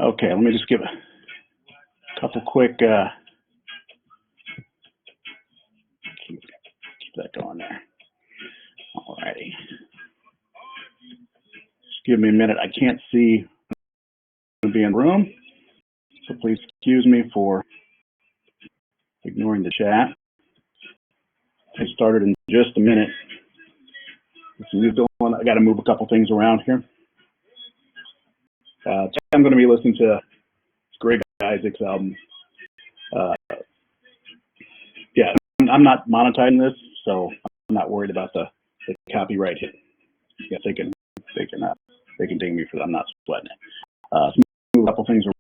Okay, let me just give a couple quick, keep that going there. Alrighty. Just give me a minute. I can't see who's in the room, so please excuse me for ignoring the chat. I started in just a minute. I got to move a couple things around here. I'm going to be listening to Greg Isaac's album. Yeah, I'm not monetizing this, so I'm not worried about the copyright hit. Yeah, they can ding me for that. I'm not sweating it. So move a couple things around.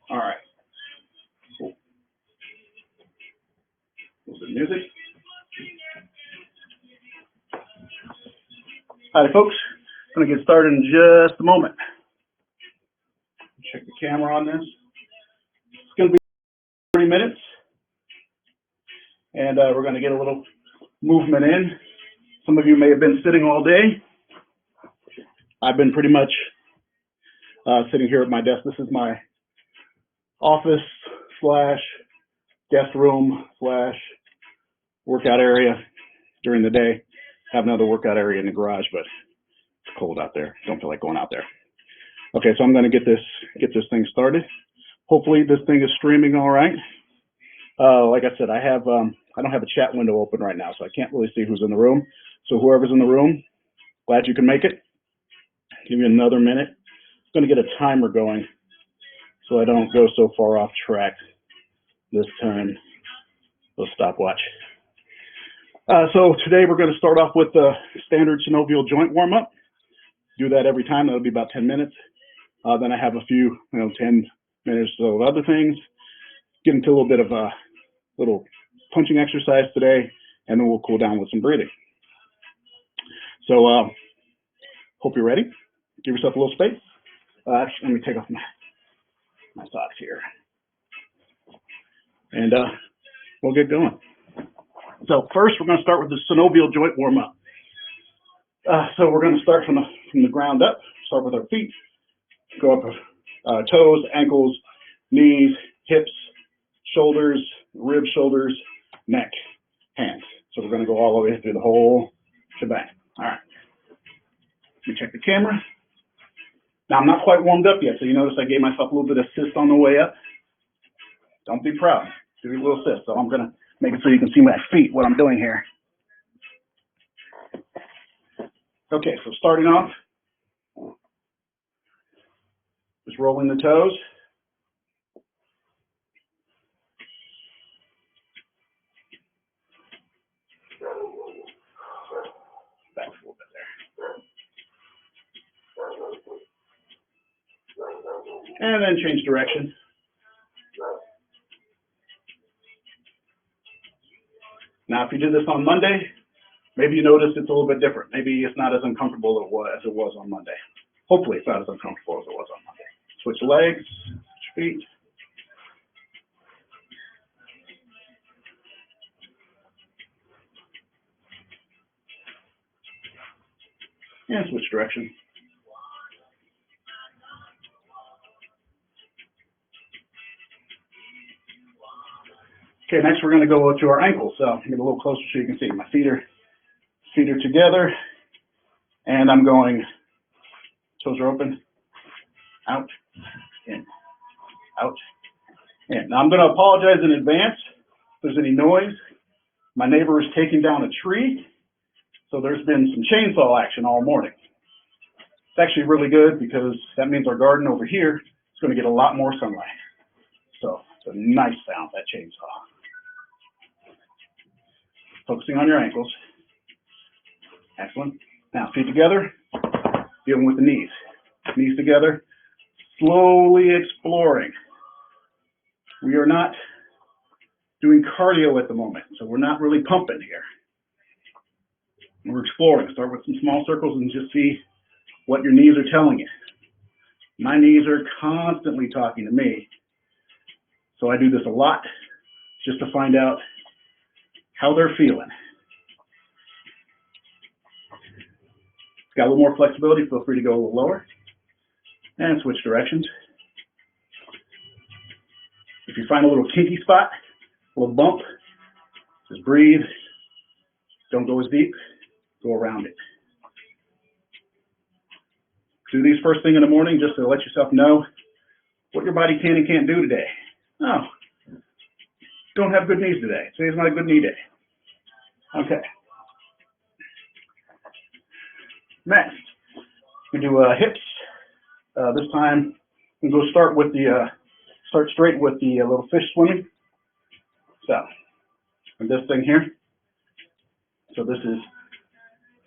All right. Cool. Was it music? Hi, folks. I'm going to get started in just a moment. Check the camera on this. It's going to be 30 minutes, and we're going to get a little movement in. Some of you may have been sitting all day. I've been pretty much sitting here at my desk. This is my office / guest room / workout area during the day. I have another workout area in the garage, but it's cold out there. Don't feel like going out there. Okay, so I'm going to get this thing started. Hopefully this thing is streaming all right. Like I said, I don't have a chat window open right now, so I can't really see who's in the room. So whoever's in the room, glad you can make it. Give me another minute. I'm going to get a timer going so I don't go so far off track this time. The stopwatch. So today we're going to start off with the standard synovial joint warm-up. Do that every time. That'll be about 10 minutes. Then I have a few, 10 minutes of other things. Get into a little bit of a little punching exercise today, and then we'll cool down with some breathing. So hope you're ready. Give yourself a little space. Actually, let me take off my socks here. And we'll get going. So first, we're going to start with the synovial joint warm-up. So we're going to start from the ground up. Start with our feet. Go up toes, ankles, knees, hips, shoulders, ribs, shoulders, neck, hands. So we're going to go all the way through the whole shebang. All right. Let me check the camera. Now, I'm not quite warmed up yet, so you notice I gave myself a little bit of assist on the way up. Don't be proud. Do a little assist. So I'm going to make it so you can see my feet, what I'm doing here. Okay, so starting off, just rolling the toes. Back a little bit there. And then change direction. Now, if you did this on Monday, maybe you notice it's a little bit different. Maybe it's not as uncomfortable as it was on Monday. Hopefully it's not as uncomfortable as it was on Monday. Switch legs, switch feet. And switch direction. Okay, next we're going to go to our ankles. So get a little closer so you can see. My feet are together, and I'm going, toes are open, out, in, out, in. Now I'm going to apologize in advance if there's any noise. My neighbor is taking down a tree, so there's been some chainsaw action all morning. It's actually really good because that means our garden over here is going to get a lot more sunlight. So it's a nice sound, that chainsaw. Focusing on your ankles. Excellent. Now, feet together, dealing with the knees. Knees together, slowly exploring. We are not doing cardio at the moment, so we're not really pumping here. We're exploring. Start with some small circles and just see what your knees are telling you. My knees are constantly talking to me, so I do this a lot just to find out how they're feeling. Got a little more flexibility, feel free to go a little lower and switch directions. If you find a little kinky spot, a little bump, just breathe. Don't go as deep, go around it. Do these first thing in the morning just to let yourself know what your body can and can't do today. Oh, don't have good knees today. Today's not a good knee day. Okay. Next, we do hips. This time, we go start straight with the little fish swimming. So, and this thing here. So this is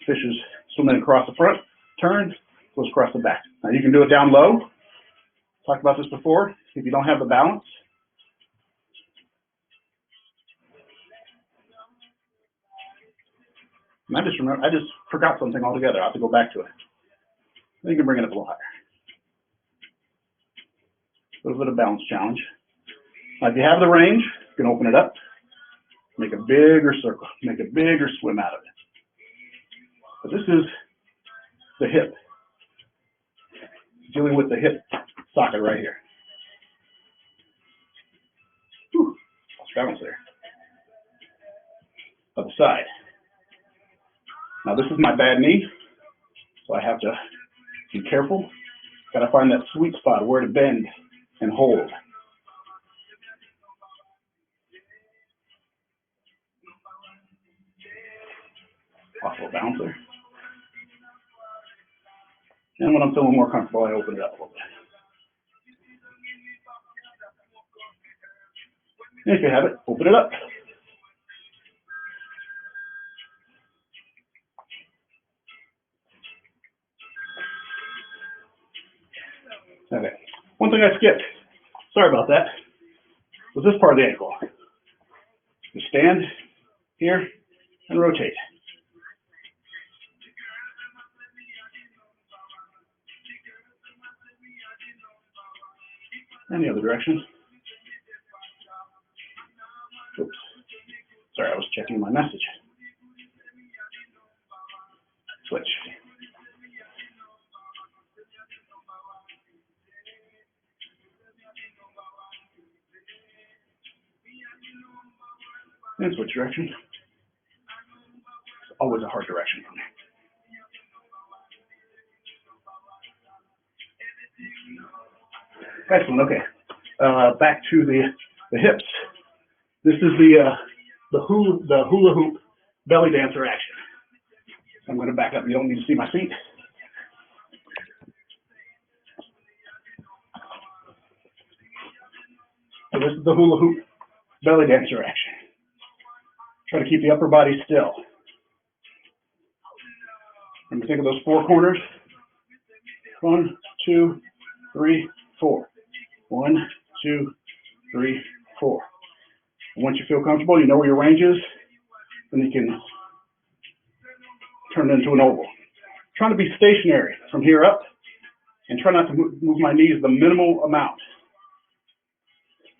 fishes swimming across the front, turn, goes across the back. Now you can do it down low. Talked about this before. If you don't have the balance, and I just forgot something altogether. I'll have to go back to it. Then you can bring it up a little higher. A little bit of balance challenge. Now, if you have the range, you can open it up, make a bigger circle, make a bigger swim out of it. But this is the hip, dealing with the hip socket right here. Whew, lost balance there. Other side. Now this is my bad knee, so I have to be careful. Got to find that sweet spot where to bend and hold. Also balance there. And when I'm feeling more comfortable, I open it up a little bit. And if you have it, open it up. Okay. One thing I skipped, sorry about that, was this part of the ankle. Just stand here and rotate. And the other direction. Oops. Sorry, I was checking my message. Switch. And switch direction. It's always a hard direction for me. Excellent. Okay. Back to the hips. This is the hula hoop belly dancer action. I'm going to back up. You don't need to see my feet. So this is the hula hoop belly dancer action. Try to keep the upper body still. Remember, think of those four corners. 1, 2, 3, 4. 1, 2, 3, 4. And once you feel comfortable, you know where your range is, then you can turn it into an oval. Trying to be stationary from here up and try not to move my knees the minimal amount.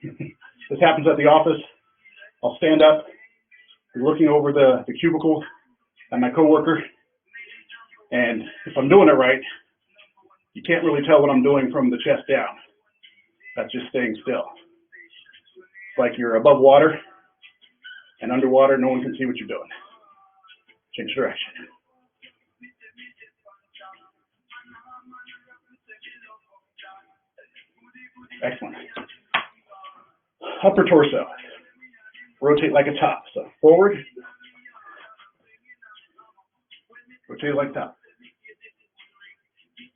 This happens at the office. I'll stand up, looking over the cubicle at my coworker, and if I'm doing it right, you can't really tell what I'm doing from the chest down. That's just staying still. It's like you're above water and underwater, no one can see what you're doing. Change direction. Excellent. Upper torso. Rotate like a top. So forward. Rotate like top.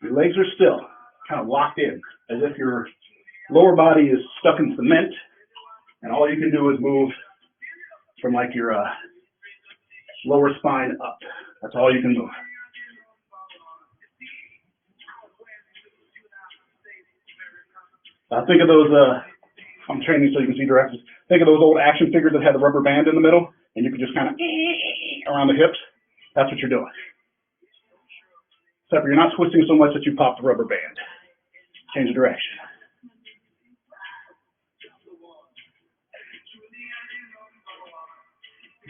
Your legs are still, kind of locked in, as if your lower body is stuck in cement, and all you can do is move from like your lower spine up. That's all you can move. Think of those, I'm training so you can see directions. Think of those old action figures that had the rubber band in the middle, and you could just kind of around the hips. That's what you're doing. Except for you're not twisting so much that you pop the rubber band. Change the direction.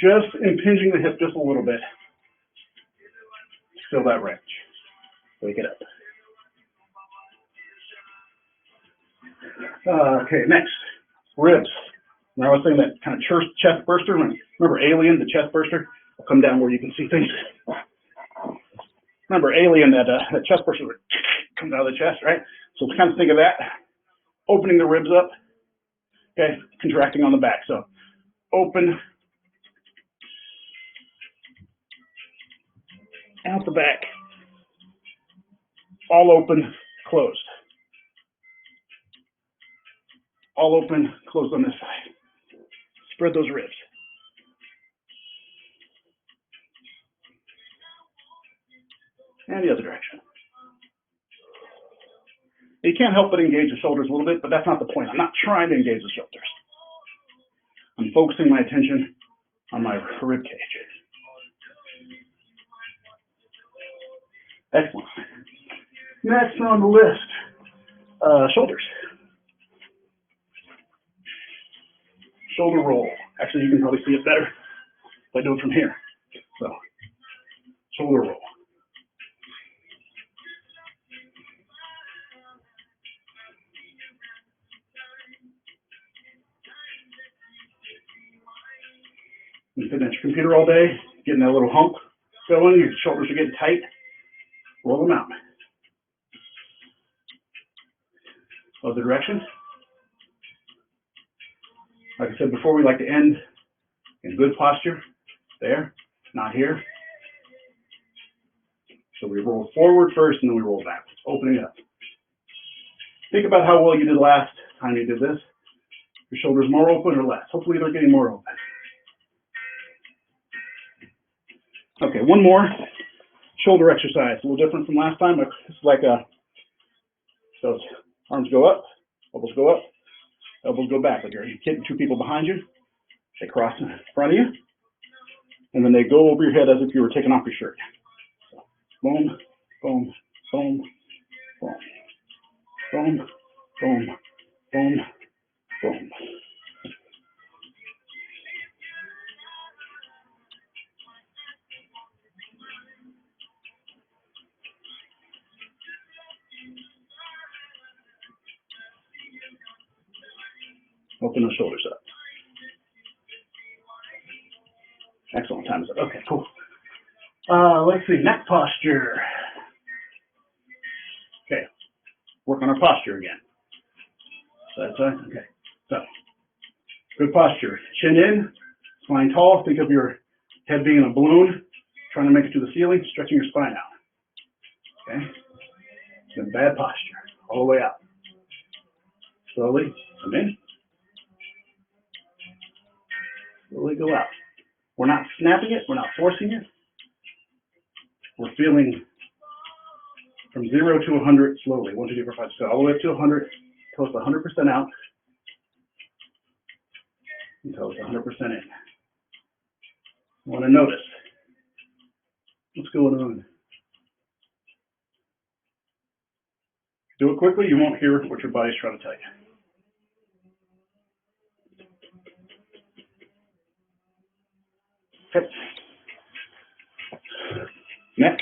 Just impinging the hip just a little bit. Feel that range. Wake it up. Okay, next, ribs. Now I was saying that kind of chest burster. Remember Alien, the chest burster? I'll come down where you can see things. Remember Alien, that chest burster comes out of the chest, right? So kind of think of that. Opening the ribs up, okay, contracting on the back. So open, out the back, all open, closed. All open, closed on this side. Spread those ribs. And the other direction. You can't help but engage the shoulders a little bit, but that's not the point. I'm not trying to engage the shoulders. I'm focusing my attention on my rib cage. Excellent. Next on the list, shoulders. Shoulder roll. Actually, you can probably see it better if I do it from here. So, shoulder roll. You're sitting at your computer all day, getting that little hump going, your shoulders are getting tight, roll them out. Other direction. Like I said before, we like to end in good posture. There, not here. So we roll forward first and then we roll backwards, opening it up. Think about how well you did last time you did this. Your shoulders more open or less? Hopefully they're getting more open. Okay, one more shoulder exercise. A little different from last time. It's like so arms go up, elbows go up, elbows go back. Like you're hitting two people behind you. They cross in front of you. And then they go over your head as if you were taking off your shirt. So, boom, boom, boom, boom, boom, boom, boom, boom. Open the shoulders up. Excellent. Time is up. Okay, cool. Let's see. Neck posture. Okay. Work on our posture again. Side, side. Okay. So, good posture. Chin in, spine tall. Think of your head being a balloon, trying to make it to the ceiling, stretching your spine out. Okay. Then bad posture. All the way out. Slowly come in. Slowly go out. We're not snapping it. We're not forcing it. We're feeling from 0 to 100 slowly. 1, 2, 3, 4, 5, 6, all the way up to 100 until it's 100% out. Until it's 100% in. I want to notice what's going on. Do it quickly. You won't hear what your body's trying to tell you. Okay. Neck,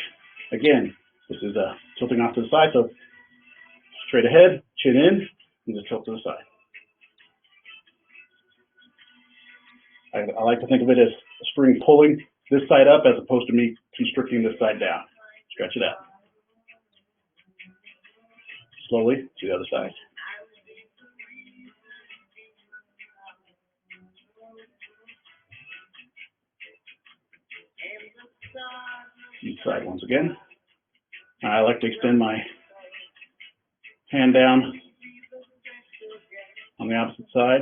again, this is tilting off to the side, so straight ahead, chin in, and just tilt to the side. I like to think of it as a spring pulling this side up as opposed to me constricting this side down. Stretch it out. Slowly to the other side. Each side once again. I like to extend my hand down on the opposite side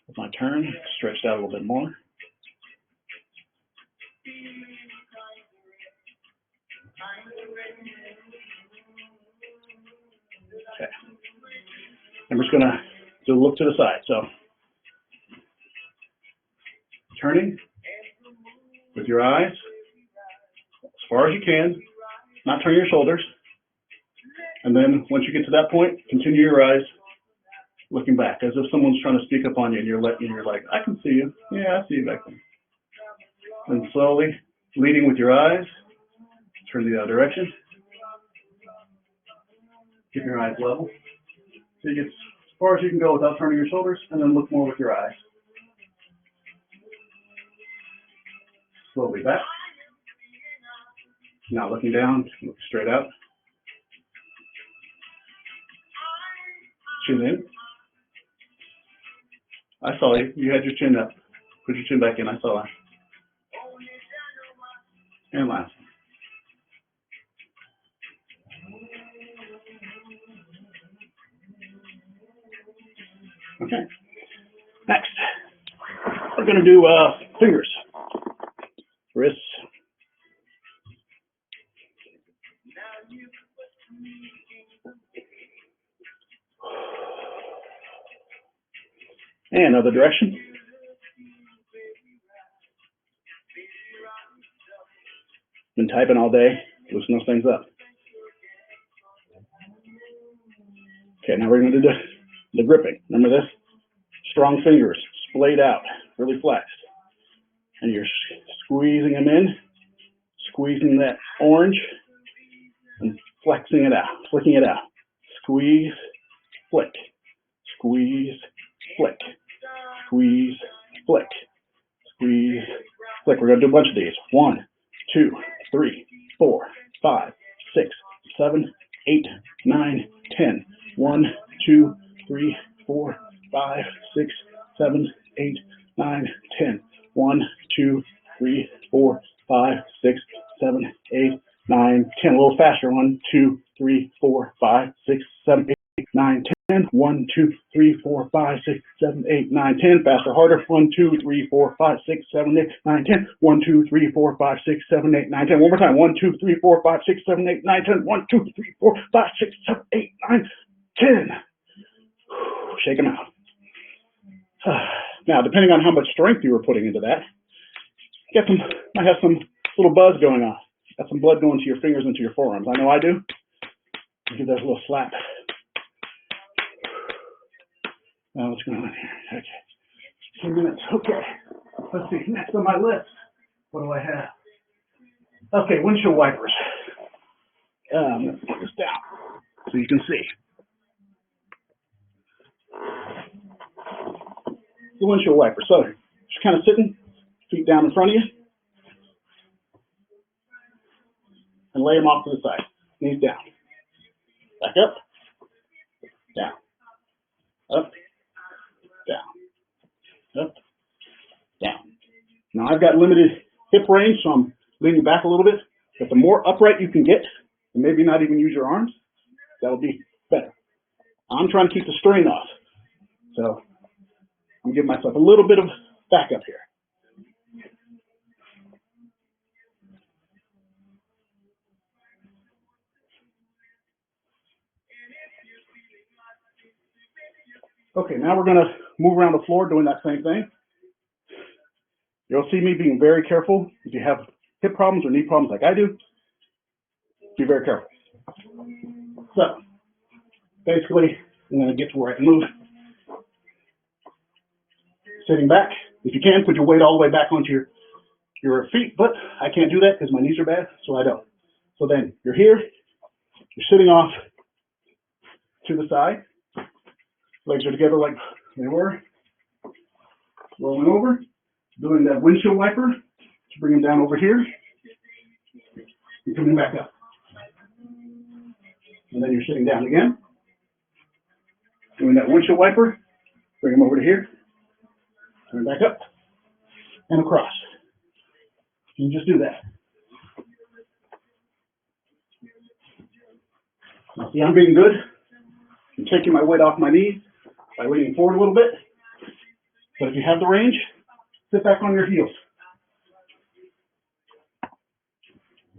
with my turn, stretched out a little bit more. Okay. I'm just gonna do a look to the side. So turning with your eyes as far as you can, not turn your shoulders. And then once you get to that point, continue your eyes looking back as if someone's trying to speak up on you and you're like, I can see you. Yeah, I see you back there. And slowly leading with your eyes, turn the other direction. Keep your eyes level. So you get as far as you can go without turning your shoulders, and then look more with your eyes. Slowly back. Not looking down, look straight out. Chin in. I saw you. You had your chin up. Put your chin back in. I saw it. And last. Okay. Next, we're going to do fingers, wrists. And other direction. Been typing all day. Loosen those things up. Okay, now we're going to do the gripping. Remember this? Strong fingers, splayed out, really flexed. And you're squeezing them in, squeezing that orange, and flexing it out, flicking it out. Squeeze, flick, squeeze, flick, squeeze, flick, squeeze, flick. We're going to do a bunch of these. 1, 2, 3, 4, 5, 6, 7, 8, 9, 10. 1, 2, 3, 4, 5, 6, 7, 8, 9, 10. 1, 2, 3, 4, 5, 6, 7, 8, 9, 10. A little faster. 1, 2, 3, 4, 5, 6, 7, 8, 9, 10. 1, 2, 3, 4, 5, 6, 7, 8, 9, 10. Faster, harder. 1, 2, 3, 4, 5, 6, 7, 8, 9, 10. 1, 2, 3, 4, 5, 6, 7, 8, 9, 10. One more time. 1, 2, 3, 4, 5, 6, 7, 8, 9, 10. 1, 2, 3, 4, 5, 6, 7, 8, 9, 10. Shake them out. Now, depending on how much strength you were putting into that, might have some little buzz going on. Got some blood going to your fingers and to your forearms. I know I do. Give that a little slap. Now, what's going on here? Okay. 2 minutes. Okay. Let's see. Next on my list, what do I have? Okay, windshield wipers. Let's put this down so you can see. The windshield wiper. So just kind of sitting, feet down in front of you, and lay them off to the side. Knees down. Back up, down, up, down, up, down. Now I've got limited hip range, so I'm leaning back a little bit. But the more upright you can get, and maybe not even use your arms, that'll be better. I'm trying to keep the strain off. So I'm giving myself a little bit of backup here. Okay, now we're going to move around the floor doing that same thing. You'll see me being very careful. If you have hip problems or knee problems like I do, be very careful. So, basically, I'm going to get to where I can move. Sitting back. If you can, put your weight all the way back onto your feet, but I can't do that because my knees are bad, so I don't. So then, you're here. You're sitting off to the side. Legs are together like they were. Rolling over. Doing that windshield wiper to bring them down over here. And coming back up. And then you're sitting down again. Doing that windshield wiper. Bring them over to here. Turn back up. And across. You just do that. Now see, I'm being good. I'm taking my weight off my knees by leaning forward a little bit. But if you have the range, sit back on your heels.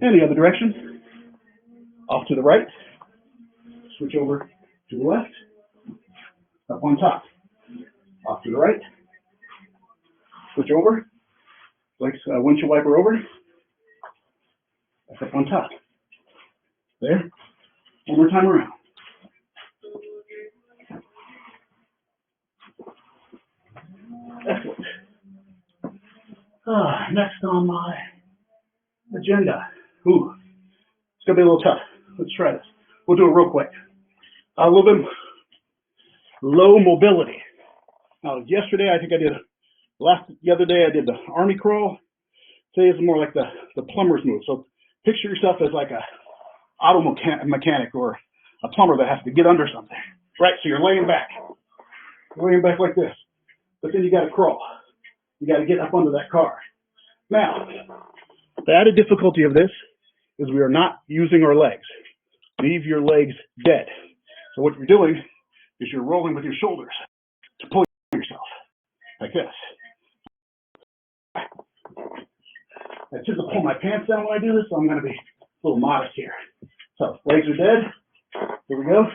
And the other direction. Off to the right. Switch over to the left. up on top, off to the right, switch over, like windshield wiper over, back up on top. There, one more time around. Excellent. Next on my agenda. Ooh, it's gonna be a little tough. Let's try this. We'll do it real quick. A little bit low mobility. Now, yesterday I think I did, the other day I did the army crawl. Today is more like the plumber's move. So picture yourself as like a auto mechanic or a plumber that has to get under something. Right, so you're laying back. You're laying back like this. But then you got to crawl. You got to get up under that car. Now, the added difficulty of this is we are not using our legs. Leave your legs dead. So what you're doing is you're rolling with your shoulders to pull yourself like this. I tend to pull my pants down when I do this, so I'm going to be a little modest here. So legs are dead. Here we go.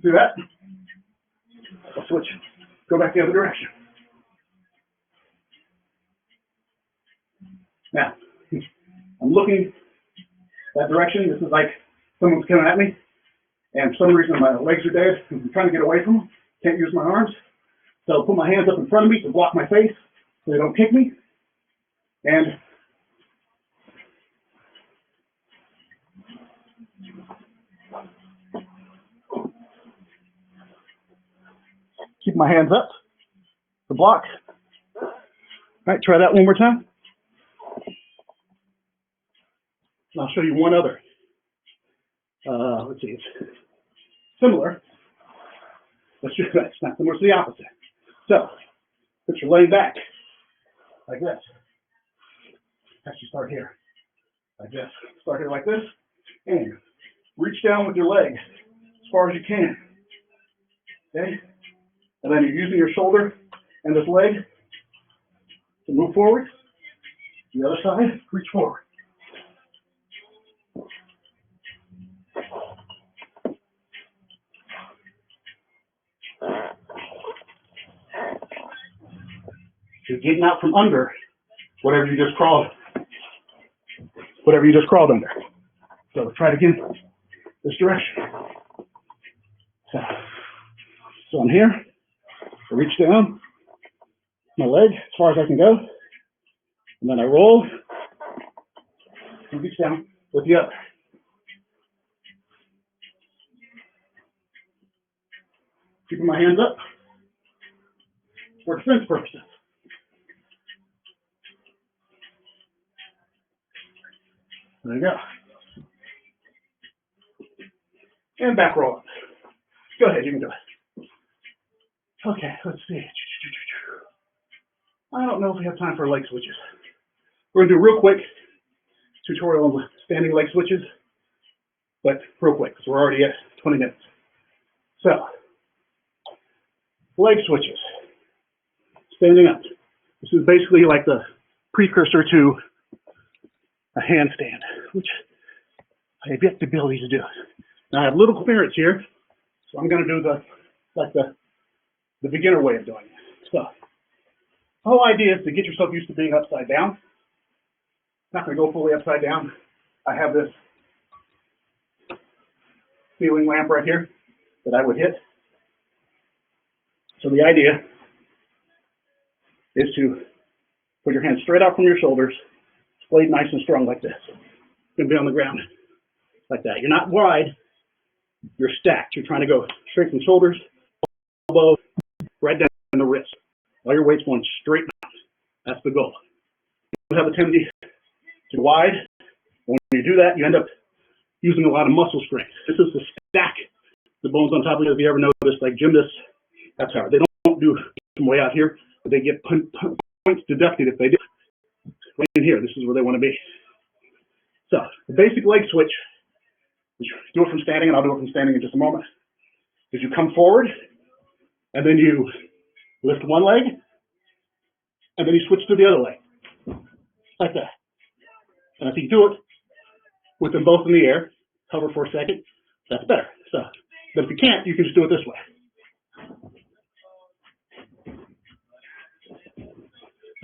Do that. I'll switch. Go back the other direction. Now, I'm looking that direction. This is like someone's coming at me, and for some reason my legs are dead. I'm trying to get away from them. Can't use my arms. So I'll put my hands up in front of me to block my face so they don't kick me. And keep my hands up to block. All right, try that one more time. And I'll show you one other. Let's see, it's similar. Let's just, it's not similar, it's the opposite. So, put your leg back, like this. Actually start here, like this. Start here like this, and reach down with your leg as far as you can. Okay? And then you're using your shoulder and this leg to move forward. The other side, reach forward. You're getting out from under whatever you just crawled under. So let's try it again this direction. So I'm here. I reach down my leg as far as I can go, and then I roll and reach down with the other. Keeping my hands up for defense purposes. There you go. And back roll up. Go ahead, you can do it. Okay, let's see. I don't know if we have time for leg switches. We're going to do a real quick tutorial on standing leg switches, but real quick, because we're already at 20 minutes. So, leg switches. Standing up. This is basically like the precursor to a handstand, which I have yet the ability to do. Now I have little clearance here, so I'm going to do the beginner way of doing it. So the whole idea is to get yourself used to being upside down. Not going to go fully upside down. I have this ceiling lamp right here that I would hit. So the idea is to put your hands straight out from your shoulders, splayed nice and strong like this. You're going to be on the ground like that. You're not wide, you're stacked. You're trying to go straight from shoulders, elbow, right down in the wrist. All your weight's going straight down. That's the goal. You have a tendency to go wide. When you do that, you end up using a lot of muscle strength. This is to stack the bones on top of it. If you ever noticed, like gymnasts, that's how they don't do from way out here, but they get points deducted if they do. Right in here, this is where they want to be. So the basic leg switch, you do it from standing, and I'll do it from standing in just a moment, is you come forward, and then you lift one leg, and then you switch to the other leg. like that. And if you do it with them both in the air, hover for a second, that's better. So, but if you can't, you can just do it this way.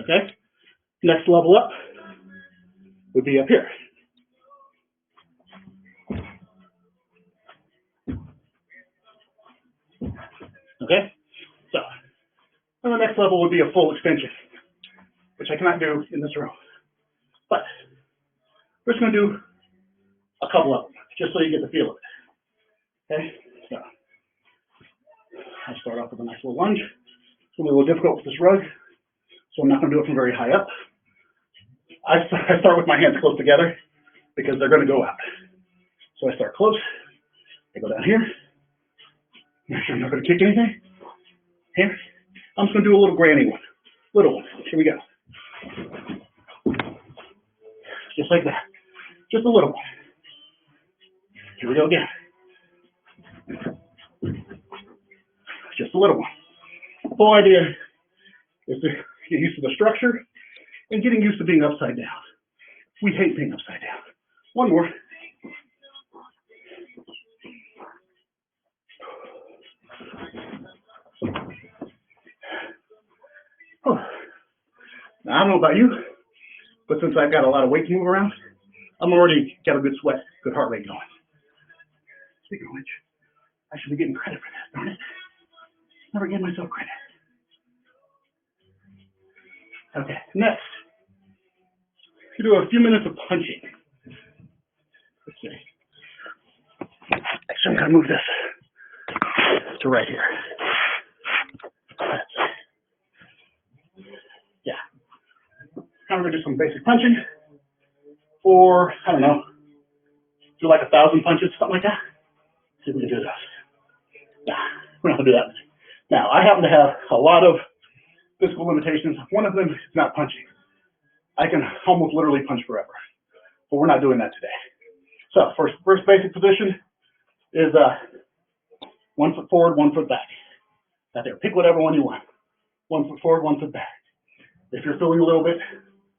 Okay? Next level up would be up here. Okay? So, and the next level would be a full extension, which I cannot do in this room. But we're just going to do a couple of them, just so you get the feel of it. Okay? So, I start off with a nice little lunge. It's going to be a little difficult with this rug, so I'm not going to do it from very high up. I start with my hands close together because they're going to go out. So I start close. I go down here. Make sure I'm not going to kick anything. Here. I'm just going to do a little granny one. Little one. Here we go. Just like that. Just a little one. Here we go again. Just a little one. The whole idea is to get used to the structure and getting used to being upside down. We hate being upside down. One more. Oh. Now, I don't know about you, but since I've got a lot of weight to move around, I'm already got a good sweat, good heart rate going. Speaking of which, I should be getting credit for that, darn it. Never give myself credit. Okay, next. You do a few minutes of punching. Let's see. Actually, I'm going to move this to right here. Yeah. Now we're going to do some basic punching for, I don't know, do like 1,000 punches, something like that. See if we can do this. Nah, we're not going to do that. Now, I happen to have a lot of physical limitations. One of them is not punching. I can almost literally punch forever, but we're not doing that today. So first basic position is 1 foot forward, 1 foot back. Out there, pick whatever one you want. 1 foot forward, 1 foot back. If you're feeling a little bit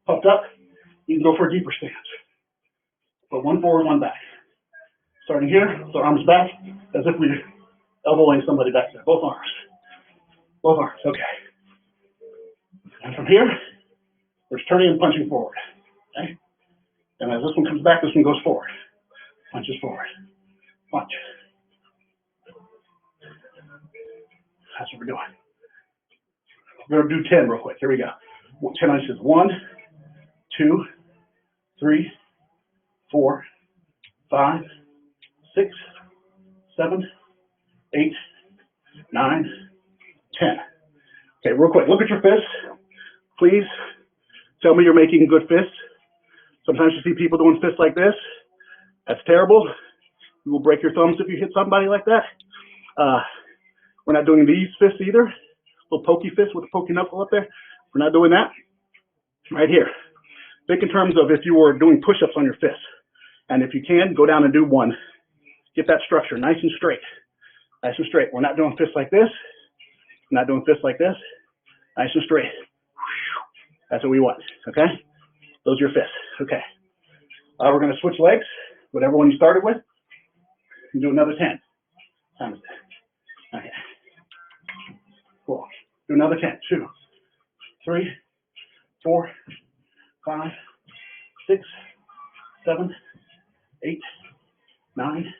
puffed up, you can go for a deeper stance. But 1 forward, 1 back. Starting here, so arms back, as if we're elbowing somebody back there. Both arms. Both arms, okay. And from here, we're just turning and punching forward. Okay? And as this one comes back, this one goes forward. Punches forward. Punch. That's what we're doing. We're going to do 10 real quick. Here we go. 10 inches. 1, 2, 3, 4, 5, 6, 7, 8, 9, 10. Okay, real quick. Look at your fists. Please tell me you're making good fists. Sometimes you see people doing fists like this. That's terrible. You will break your thumbs if you hit somebody like that. We're not doing these fists either. Little pokey fist with a pokey knuckle up there. We're not doing that. Right here. Think in terms of if you were doing push-ups on your fists. And if you can, go down and do one. Get that structure nice and straight. Nice and straight. We're not doing fists like this. We're not doing fists like this. Nice and straight. That's what we want. Okay? Those are your fists. Okay. We're going to switch legs. Whatever one you started with. And do another 10. Times that. Okay. Cool. Do another 10. 2, 3, 4, 5, 6, 7, 8, 9,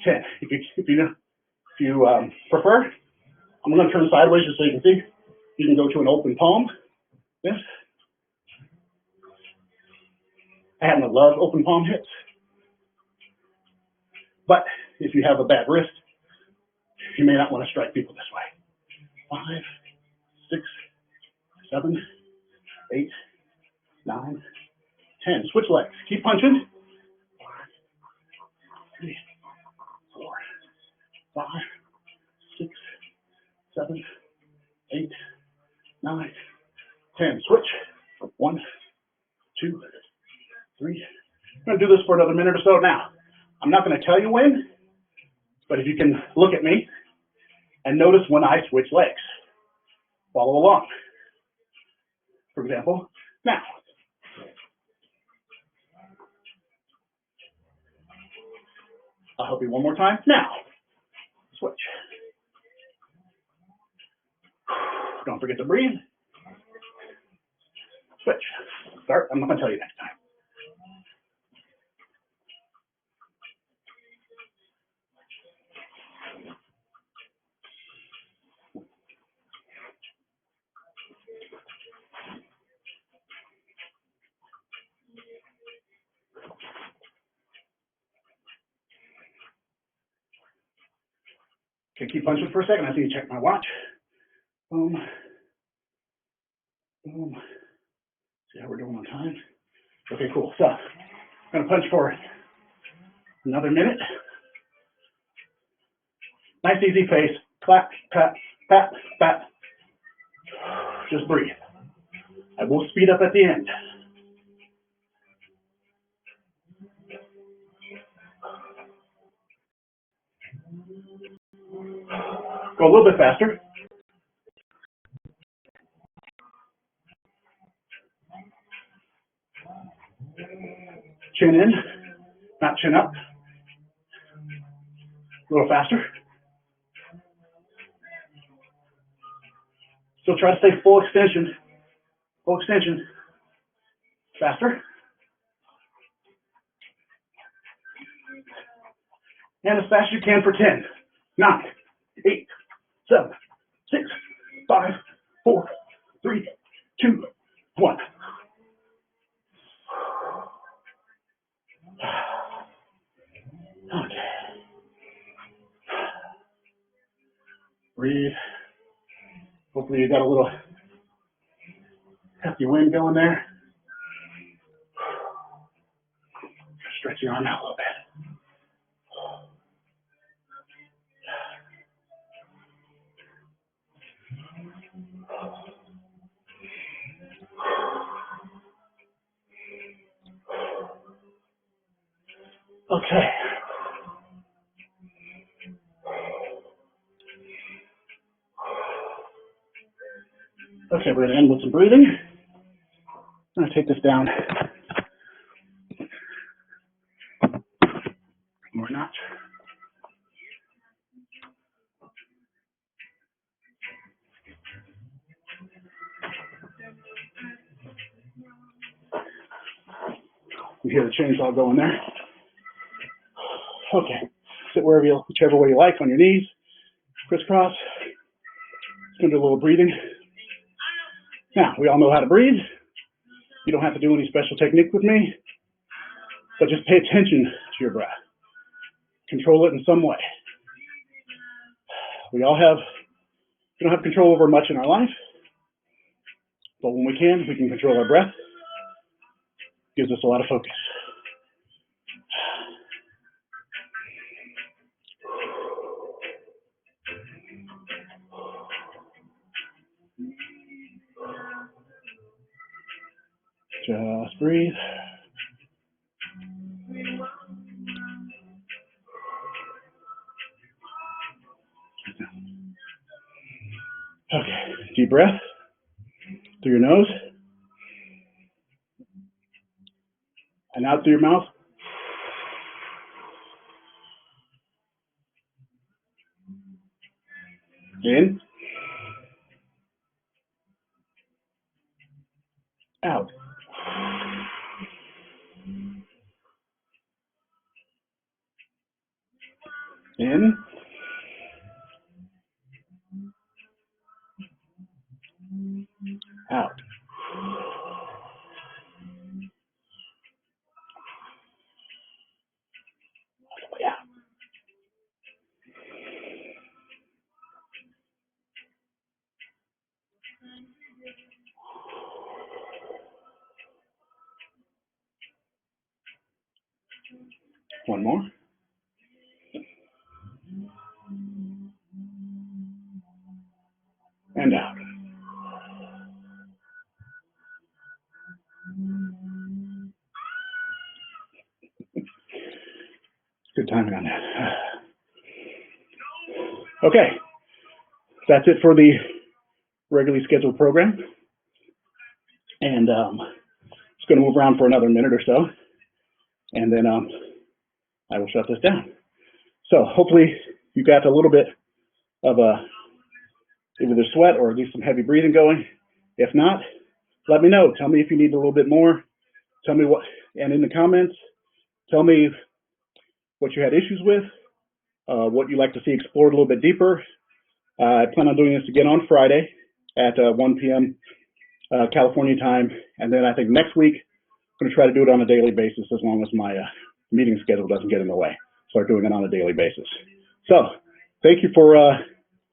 10. If you prefer, I'm going to turn sideways just so you can see. You can go to an open palm. This. I happen to love open palm hits. But if you have a bad wrist, you may not want to strike people this way. 5, 6, 7, 8, 9, 10. Switch legs. Keep punching. 3, 4, 5, 6, 7, 8, 9, 10. Switch. 1, 2, 3. I'm going to do this for another minute or so now. I'm not going to tell you when, but if you can look at me and notice when I switch legs. Follow along. For example, now. I'll help you one more time. Now, switch. Don't forget to breathe. Switch. Start. I'm not going to tell you next time. Okay, keep punching for a second. I see you check my watch. Boom. Boom. See how we're doing on time? Okay, cool. So, I'm going to punch for another minute. Nice, easy pace. Clap, pat, pat, pat. Just breathe. I will speed up at the end. Go a little bit faster. Chin in, not chin up. A little faster. Still try to stay full extension. Full extension. Faster. And as fast as you can for 10, 9, 8, 7, 6, 5, 4, 3, 2, 1. Okay. Breathe. Hopefully you got a little hefty wind going there. Stretch your arm out a little bit. Okay. Okay, we're going to end with some breathing. I'm going to take this down more a notch. You hear the chainsaw going there. Okay, sit whichever way you like, on your knees, crisscross. Just going to do a little breathing. Now, we all know how to breathe. You don't have to do any special technique with me, but just pay attention to your breath. Control it in some way. We don't have control over much in our life, but when we can control our breath. Gives us a lot of focus. Just breathe. Okay, deep breath through your nose and out through your mouth. In, out. In, out. Yeah. One more. And out. Good timing on that. Okay, that's it for the regularly scheduled program. And it's going to move around for another minute or so. And then I will shut this down. So hopefully you got a little bit of either the sweat or at least some heavy breathing going. If not, let me know. Tell me if you need a little bit more. Tell me what, and in the comments, tell me what you had issues with, what you'd like to see explored a little bit deeper. I plan on doing this again on Friday at 1 p.m. California time. And then I think next week, I'm going to try to do it on a daily basis as long as my meeting schedule doesn't get in the way. Start doing it on a daily basis. So thank you for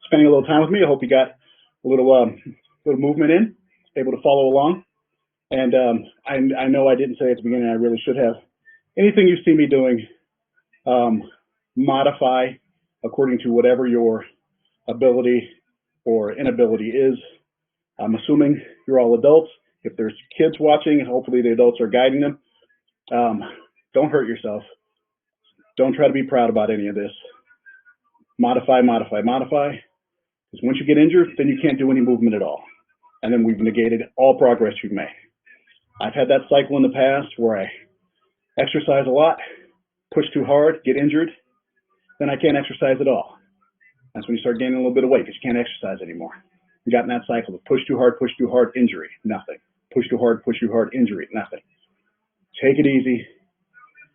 spending a little time with me. I hope you got a little movement in, able to follow along. And I know I didn't say at the beginning, I really should have. Anything you see me doing, modify according to whatever your ability or inability is. I'm assuming you're all adults. If there's kids watching, hopefully the adults are guiding them. Don't hurt yourself. Don't try to be proud about any of this. Modify, modify, modify. Because once you get injured, then you can't do any movement at all. And then we've negated all progress you've made. I've had that cycle in the past where I exercise a lot, push too hard, get injured, then I can't exercise at all. That's when you start gaining a little bit of weight because you can't exercise anymore. You got in that cycle of push too hard, injury, nothing. Push too hard, injury, nothing. Take it easy.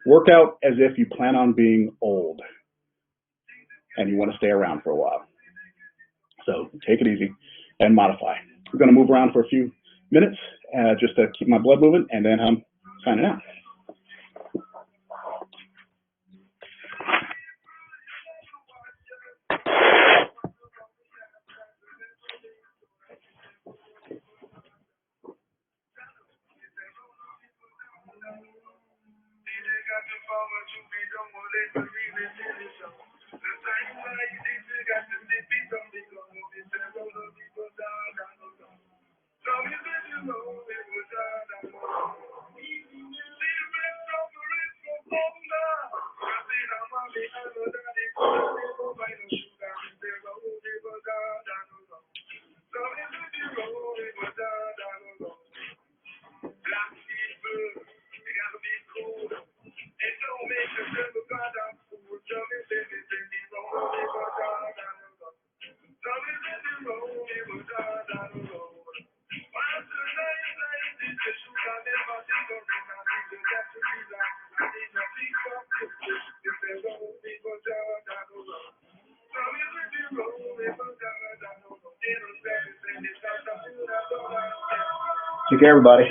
Work out as if you plan on being old and you want to stay around for a while. So take it easy and modify. We're going to move around for a few minutes just to keep my blood moving, and then I'm signing out. Take care, everybody.